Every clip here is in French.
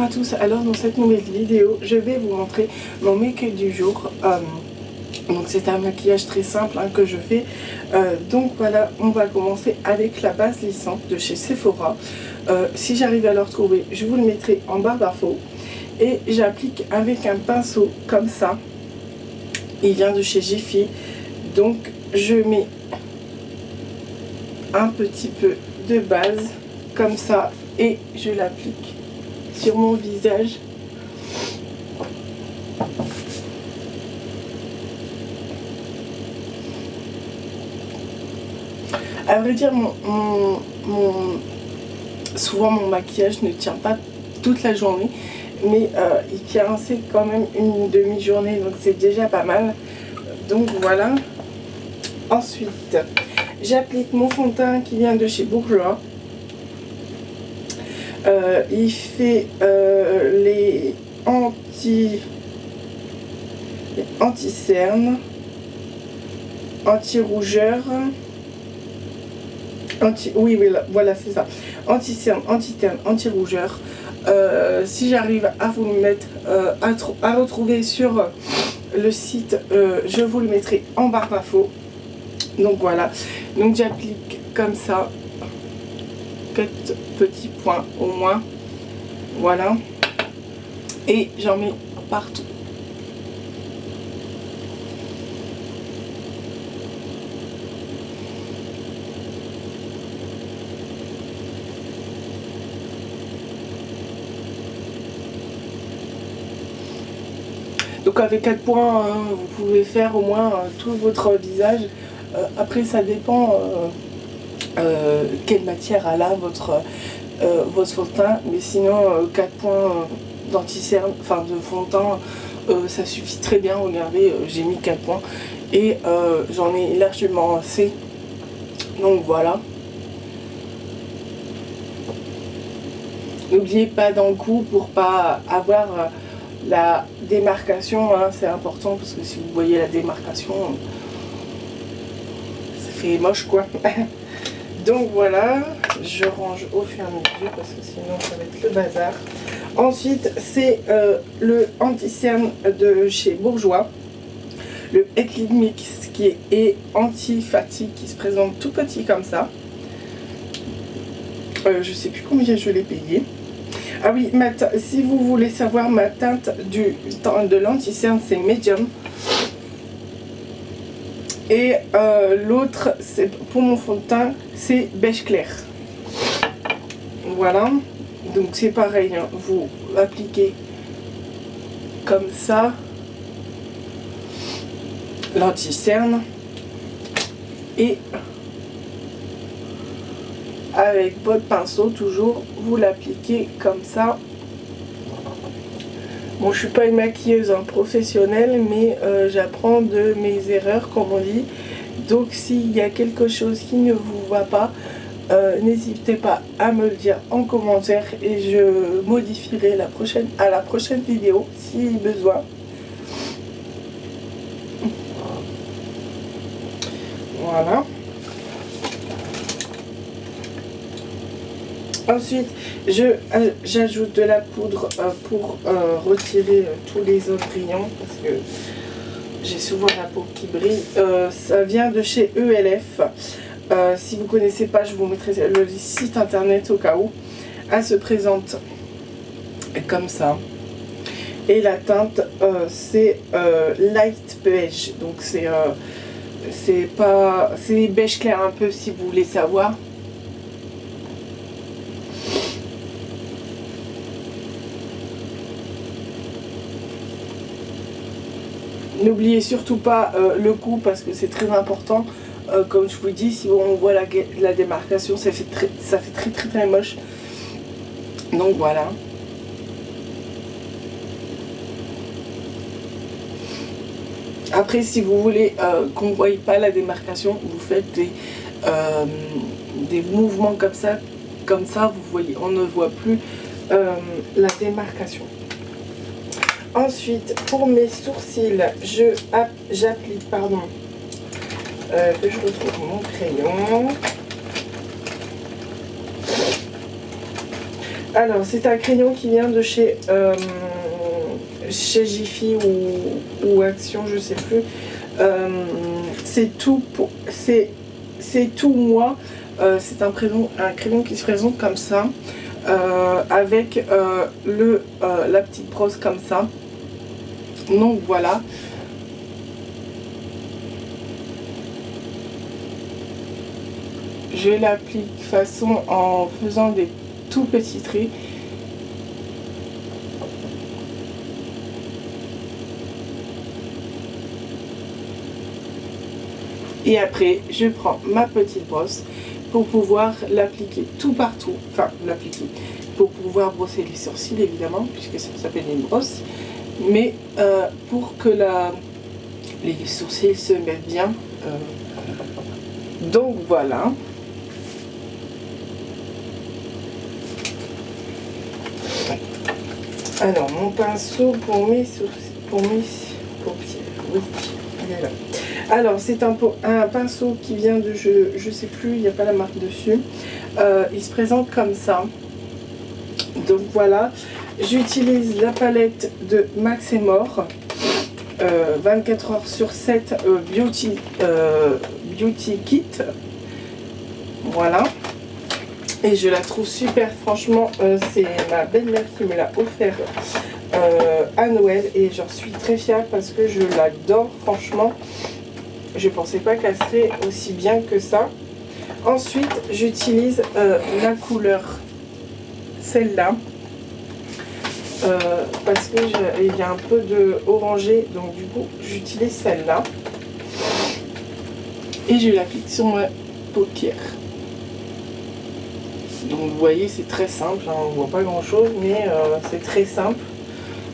Bonjour à tous, alors dans cette nouvelle vidéo je vais vous montrer mon make-up du jour. Donc c'est un maquillage très simple que je fais. Donc voilà, on va commencer avec la base lissante de chez Sephora. Si j'arrive à le retrouver, je vous le mettrai en barre d'infos. Et j'applique avec un pinceau comme ça. Il vient de chez Jiffy. Donc je mets un petit peu de base comme ça et je l'applique sur mon visage. À vrai dire, souvent mon maquillage ne tient pas toute la journée, mais il tient assez quand même une demi-journée, donc c'est déjà pas mal. Donc voilà. Ensuite, j'applique mon fond de teint qui vient de chez Bourjois. Il fait les anti-cernes, anti-rougeur, oui, voilà, c'est ça. Anti-cerne, anti-terne, anti-rougeur. Si j'arrive à vous le mettre, à retrouver sur le site, je vous le mettrai en barre d'infos. Donc voilà. Donc j'applique comme ça 4 petits points au moins. Voilà. Et j'en mets partout. Donc avec 4 points, vous pouvez faire au moins tout votre visage. Après ça dépend quelle matière elle a votre fond de teint. Mais sinon 4 points d'anti-cerne, enfin de fond de teint, ça suffit très bien. Regardez, j'ai mis 4 points et j'en ai largement assez. Donc voilà. N'oubliez pas dans le coup pour pas avoir la démarcation, c'est important parce que si vous voyez la démarcation, ça fait moche quoi. Donc voilà, je range au fur et à mesure parce que sinon ça va être le bazar. Ensuite c'est le anti-cerne de chez Bourjois, le Eclipse Mix qui est anti-fatigue, qui se présente tout petit comme ça. Je sais plus combien je l'ai payé. Ah oui, si vous voulez savoir ma teinte de l'anti-cerne, c'est Medium. Et l'autre, pour mon fond de teint, c'est beige clair. Voilà. Donc c'est pareil, vous appliquez comme ça l'anti-cerne. Et avec votre pinceau, toujours, vous l'appliquez comme ça. Bon, je suis pas une maquilleuse professionnelle, mais j'apprends de mes erreurs, comme on dit. Donc, s'il y a quelque chose qui ne vous va pas, n'hésitez pas à me le dire en commentaire et je modifierai à la prochaine vidéo si besoin. Voilà. Ensuite, j'ajoute de la poudre pour retirer tous les autres brillants parce que j'ai souvent la peau qui brille. Ça vient de chez ELF. Si vous ne connaissez pas, je vous mettrai le site internet au cas où. Elle se présente comme ça. Et la teinte, c'est light beige. Donc c'est beige clair un peu si vous voulez savoir. N'oubliez surtout pas le goût parce que c'est très important. Comme je vous dis, si on voit la démarcation, ça fait très moche. Donc voilà. Après, si vous voulez qu'on ne voie pas la démarcation, vous faites des mouvements comme ça, vous voyez, on ne voit plus la démarcation. Ensuite, pour mes sourcils, j'applique, que je retrouve mon crayon. Alors, c'est un crayon qui vient de chez Jiffy ou Action, je sais plus. C'est tout moi. C'est un crayon qui se présente comme ça, avec la petite brosse comme ça. Donc voilà. Je l'applique en faisant des tout petits traits. Et après, je prends ma petite brosse pour pouvoir l'appliquer tout partout. Enfin, l'appliquer. Pour pouvoir brosser les sourcils, évidemment, puisque ça s'appelle une brosse. Mais pour que les sourcils se mettent bien. Donc voilà. Alors, mon pinceau pour mes paupières. Oui, il est là. Alors, c'est un pinceau qui vient de, je sais plus, il n'y a pas la marque dessus. Il se présente comme ça. Donc voilà, j'utilise la palette de Max & More, 24 heures sur 7 Beauty Kit. Voilà. Et je la trouve super, franchement, c'est ma belle-mère qui me l'a offert à Noël. Et j'en suis très fière parce que je l'adore, franchement. Je pensais pas qu'elle serait aussi bien que ça. Ensuite, j'utilise la couleur, celle-là. Parce qu'il y a un peu de orangé, donc du coup, j'utilise celle-là. Et je l'applique sur ma paupière. Donc vous voyez, c'est très simple, hein, on ne voit pas grand chose, mais c'est très simple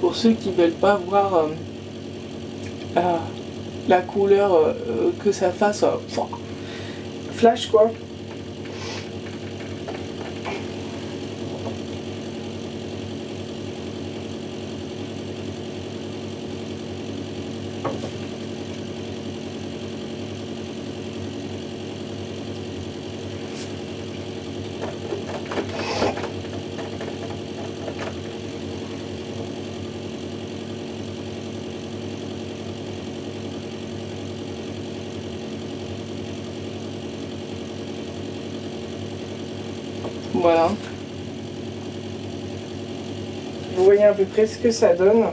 pour ceux qui ne veulent pas voir la couleur, que ça fasse flash quoi. Voilà. Vous voyez à peu près ce que ça donne.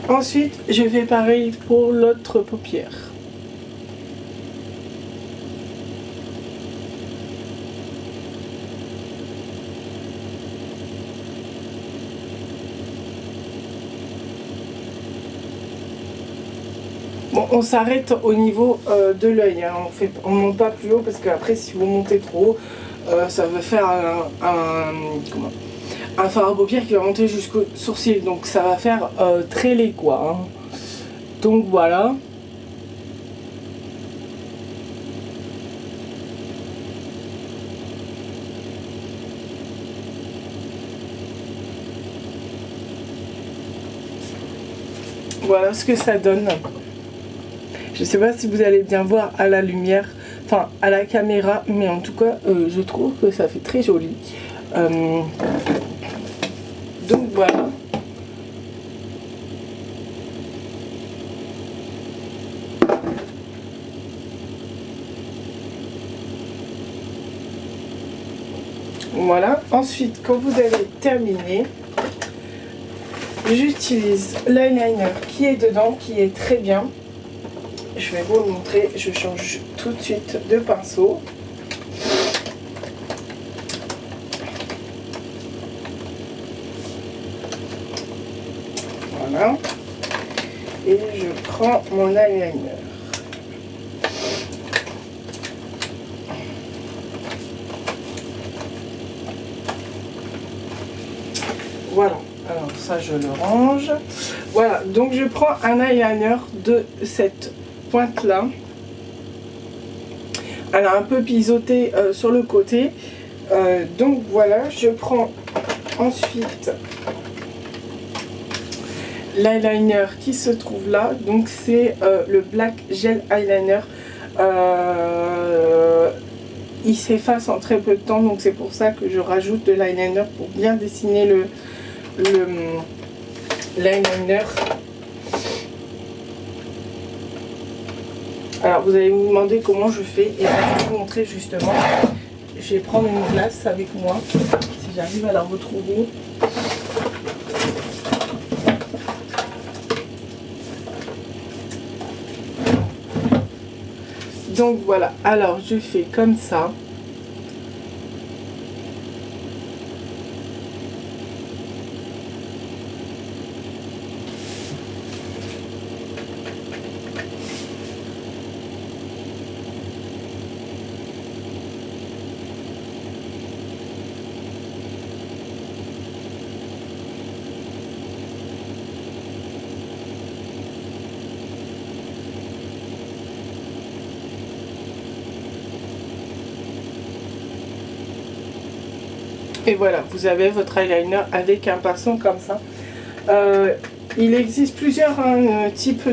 Ensuite, je fais pareil pour l'autre paupière. Bon, on s'arrête au niveau de l'œil, hein. On monte pas plus haut parce qu'après si vous montez trop haut, ça va faire un fard à paupières qui va monter jusqu'au sourcil, donc ça va faire très laid quoi, hein. Donc voilà. Voilà ce que ça donne. Je ne sais pas si vous allez bien voir à la lumière, enfin à la caméra, mais en tout cas je trouve que ça fait très joli. Donc voilà. Voilà. Ensuite, quand vous avez terminé, j'utilise l'eyeliner qui est dedans, qui est très bien. Je vais vous le montrer, je change tout de suite de pinceau. Voilà. Et je prends mon eyeliner. Voilà. Alors ça je le range. Voilà, donc je prends un eyeliner de cette pointe là. Elle a un peu pisoté sur le côté. Donc voilà, je prends ensuite l'eyeliner qui se trouve là. Donc c'est le Black Gel Eyeliner il s'efface en très peu de temps, donc c'est pour ça que je rajoute de l'eyeliner pour bien dessiner l'eyeliner. Alors vous allez vous demander comment je fais, et je vais vous montrer justement. Je vais prendre une glace avec moi, si j'arrive à la retrouver. Donc voilà, alors je fais comme ça. Et voilà, vous avez votre eyeliner avec un pinceau comme ça. Il existe plusieurs types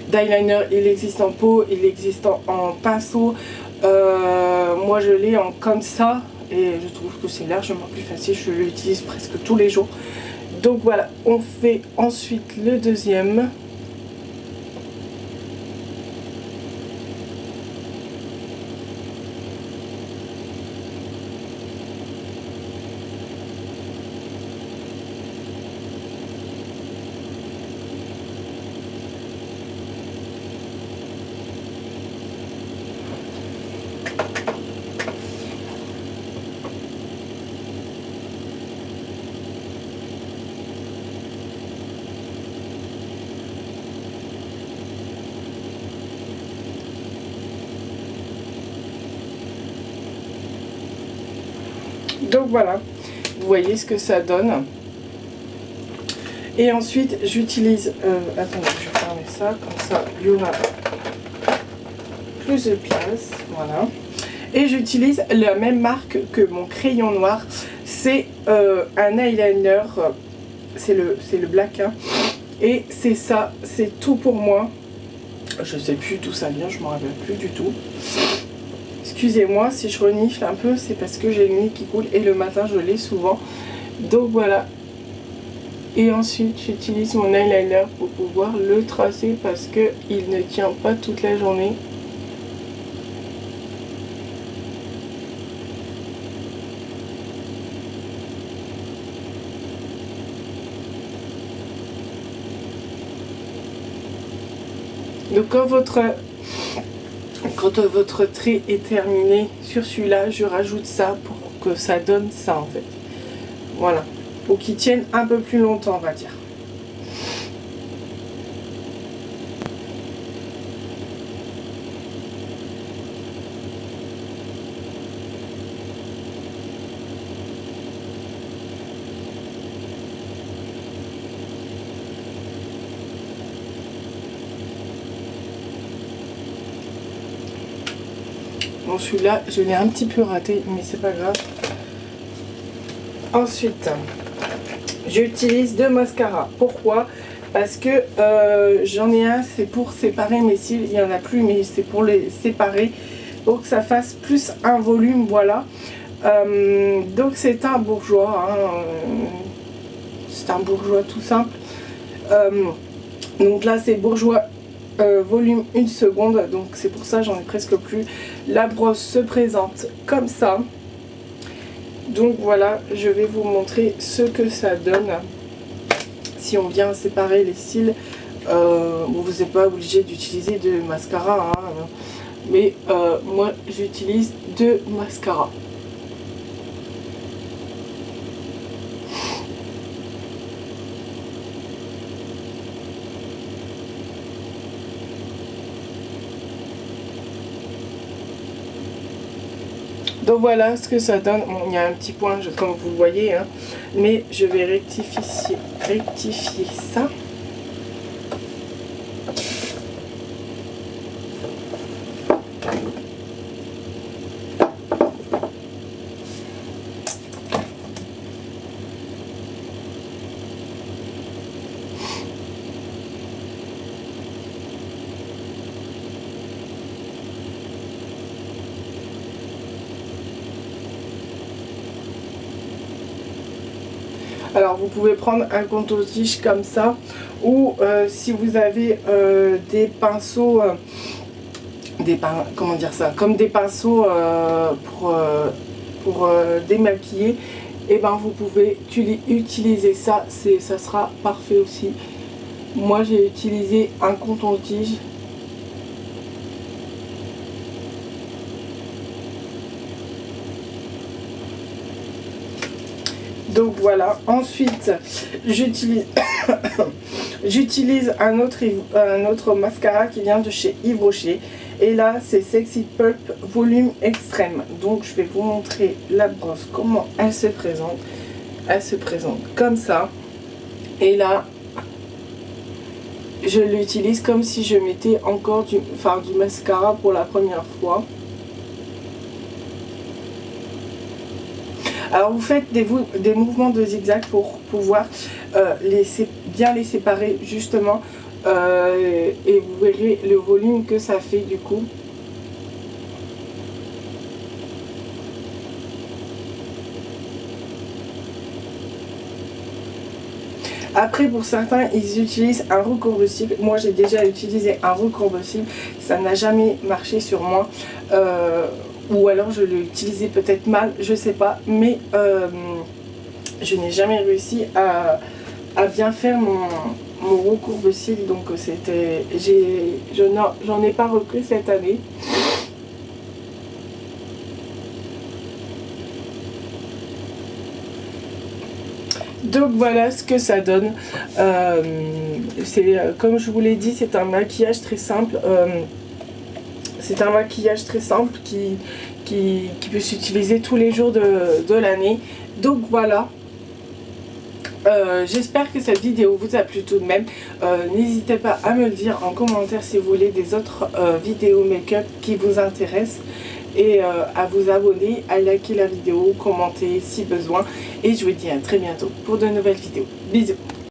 d'eyeliner. Il existe en pot, il existe en pinceau. Moi je l'ai en comme ça et je trouve que c'est largement plus facile. Je l'utilise presque tous les jours. Donc voilà, on fait ensuite le deuxième. Donc voilà, vous voyez ce que ça donne. Et ensuite j'utilise, attendez, je vais fermer ça, comme ça il y aura plus de place, voilà. Et j'utilise la même marque que mon crayon noir, c'est un eyeliner, c'est le black, hein. Et c'est ça, c'est tout pour moi. Je sais plus d'où ça vient, je m'en rappelle plus du tout. Excusez-moi si je renifle un peu, c'est parce que j'ai le nez qui coule et le matin je l'ai souvent. Donc voilà. Et ensuite j'utilise mon eyeliner pour pouvoir le tracer parce que il ne tient pas toute la journée. Donc quand votre trait est terminé sur celui-là, je rajoute ça pour que ça donne ça en fait. Voilà, pour qu'il tienne un peu plus longtemps, on va dire. Bon, celui-là, je l'ai un petit peu raté, mais c'est pas grave. Ensuite, j'utilise deux mascaras. Pourquoi? Parce que j'en ai un, c'est pour séparer mes cils. Il n'y en a plus, mais c'est pour les séparer. Pour que ça fasse plus un volume, voilà. Donc c'est un bourgeois. Hein, c'est un bourgeois tout simple. Donc là, c'est bourgeois. Volume 1 seconde, donc c'est pour ça j'en ai presque plus. La brosse se présente comme ça. Donc voilà, je vais vous montrer ce que ça donne si on vient séparer les cils. Bon, vous n'êtes pas obligé d'utiliser de mascara, hein, mais moi j'utilise deux mascaras. Donc voilà ce que ça donne. Bon, il y a un petit point comme vous le voyez, hein, mais je vais rectifier ça. Alors vous pouvez prendre un coton-tige comme ça, ou si vous avez des pinceaux, comment dire ça, comme des pinceaux pour démaquiller, et ben vous pouvez utiliser ça, ça sera parfait aussi. Moi j'ai utilisé un coton-tige. Donc voilà, ensuite j'utilise j'utilise un autre mascara qui vient de chez Yves Rocher. Et là c'est Sexy Pulp Volume Extrême. Donc je vais vous montrer la brosse, comment elle se présente. Elle se présente comme ça. Et là je l'utilise comme si je mettais encore du mascara pour la première fois. Alors vous faites des mouvements de zigzag pour pouvoir bien les séparer justement, et vous verrez le volume que ça fait du coup. Après pour certains ils utilisent un recourbe-cils. Moi j'ai déjà utilisé un recourbe-cils, ça n'a jamais marché sur moi. Ou alors je l'ai utilisé peut-être mal, je sais pas, mais je n'ai jamais réussi à bien faire mon recourbe-cils, donc j'en ai pas repris cette année. Donc voilà ce que ça donne. Comme je vous l'ai dit, c'est un maquillage très simple. C'est un maquillage très simple qui peut s'utiliser tous les jours de l'année. Donc voilà. J'espère que cette vidéo vous a plu tout de même. N'hésitez pas à me le dire en commentaire si vous voulez des autres vidéos make-up qui vous intéressent. Et à vous abonner, à liker la vidéo, commenter si besoin. Et je vous dis à très bientôt pour de nouvelles vidéos. Bisous.